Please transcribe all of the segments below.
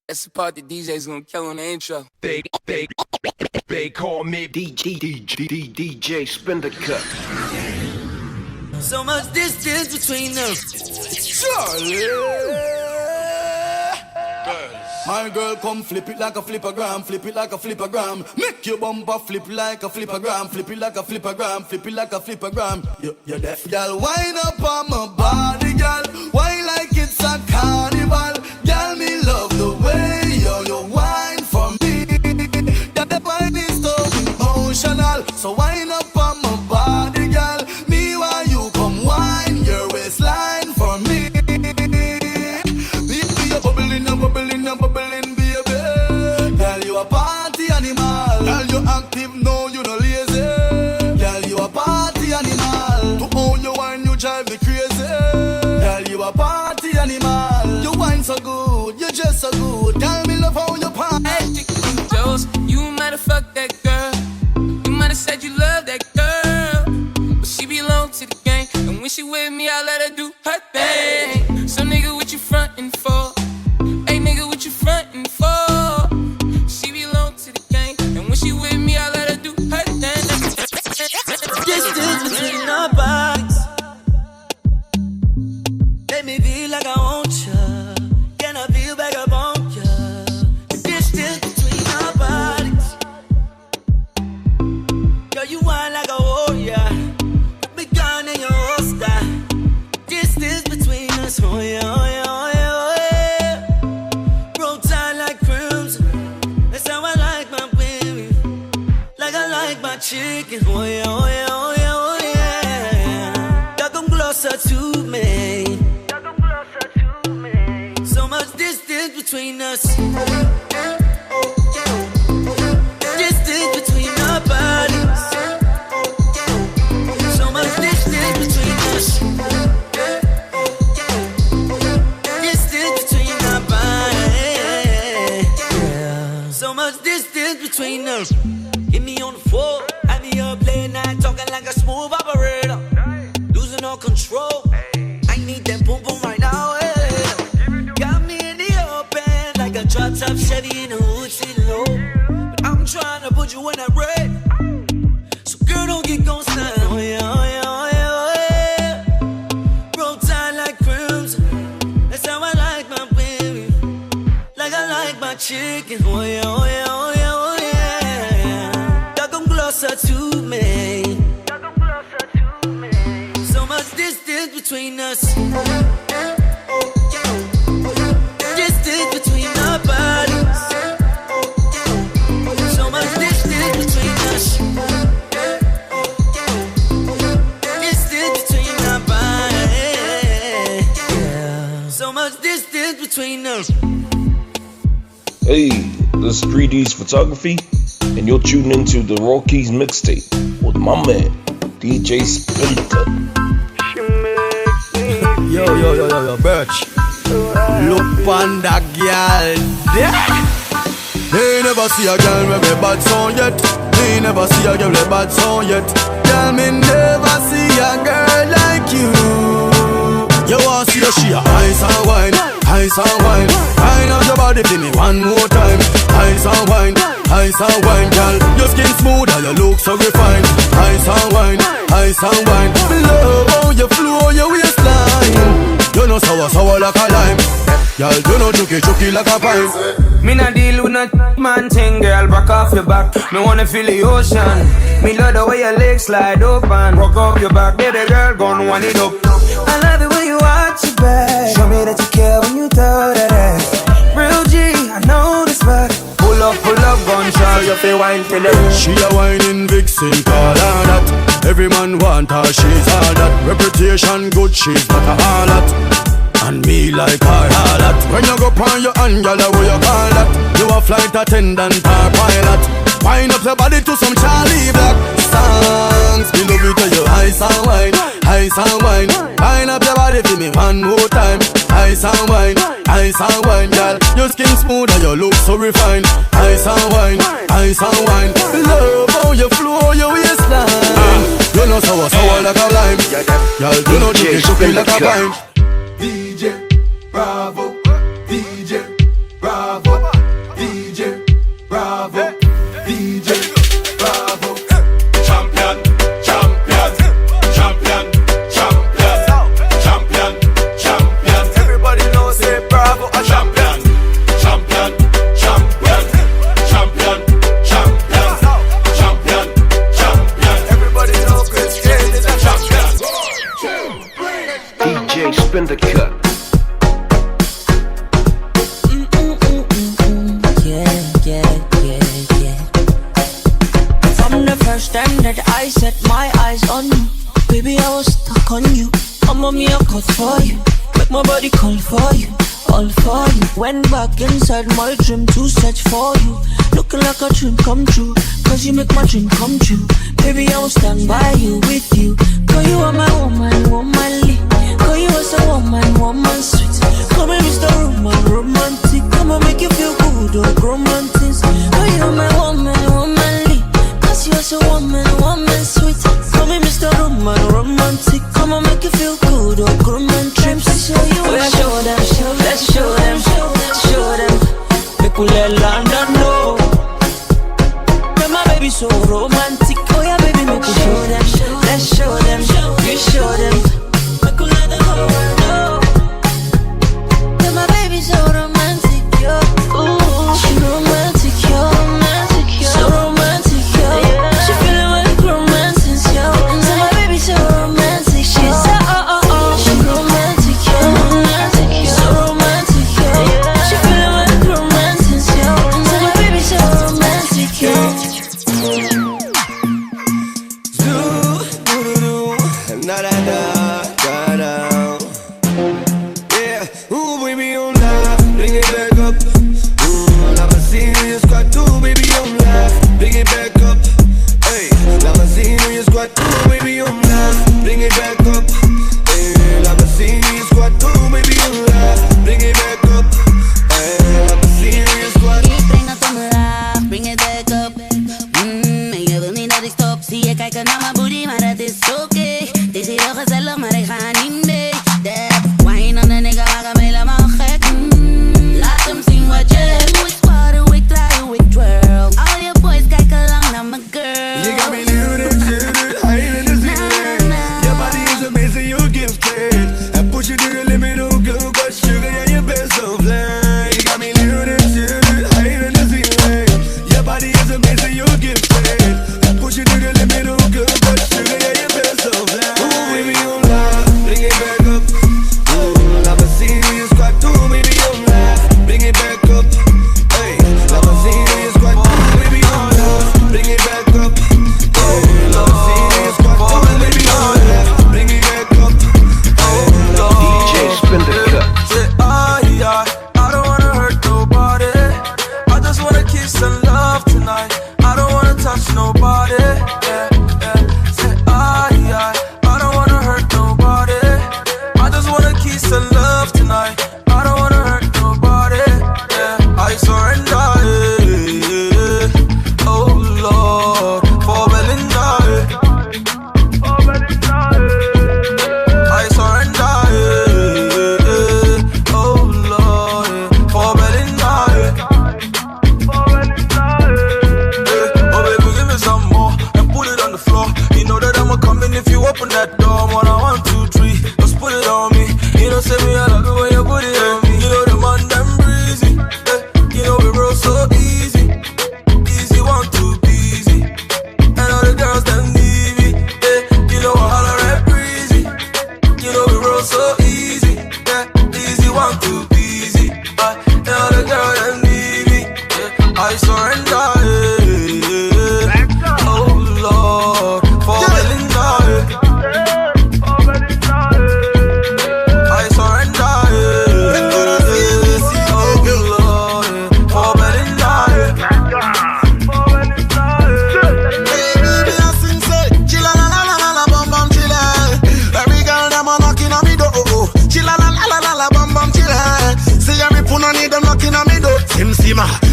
That's the part that DJ's gonna kill on the intro. They call me DJ Spindakut. So much distance between us. Charlie. My girl, come flip it like a flippergram, flip it like a flippergram. Make your bumper flip like a flippergram, flip it like a flippergram, flip it like a flippergram. You're deaf. Girl, wind up on my body, girl. Wine like it's a carnival. Girl, me love the way you wine for me. That wine is so emotional. So wind up on my body, girl. Me while you come wine your waistline for me. You're bubbling, baby. Girl, you a party animal. Girl, you active, no, you no lazy. Girl, you a party animal. To own your wine, you drive me crazy. Girl, you a party animal. You wine so good, you just so good. Girl, me love how you party. You might have fucked that girl. You might have said you love that girl, but she belong to the gang. And when she with me, I let her do her thing. So nigga, what you frontin' for? Hey nigga, what you frontin' for? She belong to the gang. And when she with me, I let her do her thing. Distance between our bodies. Make me feel like I want ya. Can I feel back up on ya? The distance between our bodies. Girl, you whine like a warrior. Put me gun in your holster. Distance between us, oh yeah, oh yeah, oh yeah, oh yeah. Roll tight like crimson. That's how I like my baby. Like I like my chicken, oh yeah, oh yeah, oh yeah, oh yeah. Y'all come closer to me. So much distance between us. Distance between our bodies. So much distance between us. Distance between our bodies. So much distance between us. Get me on the floor, have me up late night talking like a smooth operator. Losing all control. I need that boom boom right now. Got me in the open like a drop top Chevy in the hood sitting low. But I'm trying to put you in that red. So girl, don't get gon' stand. Oh yeah, oh yeah, oh yeah, oh yeah. Roll tight like crimson. That's how I like my baby. Like I like my chicken. Oh yeah, oh yeah, oh yeah, oh yeah. Y'all come closer to me. So much distance between us. Distance between our bodies. So much distance between us. Distance between our bodies. So much distance between us. Hey, this is 3D's Photography, and you're tuning into the Rockies Mixtape with my man, DJ Spindakut. Yo, Birch. Look on that girl there. They never see a girl with a bad song yet. They never see a girl with a bad song yet. Girl, me never see a girl like you. You want to see a she a ice and wine, ice and wine. Wine out your body for me one more time. Ice and wine, girl. Your skin smooth and your look so refined. Ice and wine, ice and wine. Love how you flow your waistline. You know sour like a lime. Girl, you know chucky like a pine. Me not deal with no man thing, girl. Back off your back. Me wanna feel the ocean. Me love the way your legs slide open. Rock up your back, baby girl, gon' wind it up. I love the way you watch your back. Show me that you care when you throw that ass. Real G, I know this back. Pull up, gun show you feel wine till the She a whining vixen, call her that. Every man want her, she's all that. Reputation good, she's not a harlot. And me like her harlot. When you go on your hand, girl, what you call that? You a flight attendant or pilot. Wind up your body to some Charlie Black songs. Me love you to your ice and wine, ice and wine. Wind up your body for me one more time. Ice and wine, girl. Your skin smooth and your look so refined. Ice and wine, love how you flow your waistline. You know sour like a lime. Girl, you know chucky like a pine. DJ Bravo, DJ Spindakut. From the first time that I set my eyes on you, baby, I was stuck on you. I'm on me a cut for you, make my body call for you, all for you. Went back inside my dream to search for you, looking like a dream come true, cause you make my dream come true. Baby, I will stand by you, with you. Cause you are my woman, womanly. Cause you are so woman, woman sweet. Come here, Mr. Roman, romantic. Come on, make you feel good, oh, romantic. Cause you are my woman, womanly. Cause you are so woman, woman sweet. Come here, Mr. Roman, romantic. Come on, make you feel good, oh, romantic. Let's show you, let's show them, let's show them, show them. Make we let London know. My baby so romantic, oh yeah baby, make we show them, let's show them, you show them, make we let the whole world know. Yeah, my baby so romantic, yo, ooh, she romantic, yo, so romantic, yo, she feeling like romantic, yo. So my baby so romantic, she's so she romantic, yo, so romantic, yo, she feeling like romantic, yo. So my baby so romantic, yo.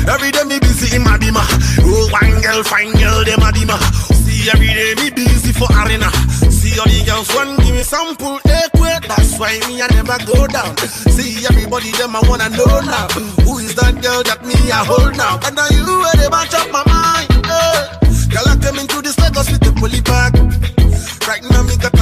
Every day me busy in my bima. Oh, one girl, fine girl, them a dima. See every day me busy for arena. See all the girls one give me sample, equate. That's why me I never go down. See everybody them I wanna know now. Who is that girl that me I hold now? And now you where they match up my mind. Girl I came into this Lagos with the poly bag. Right now me got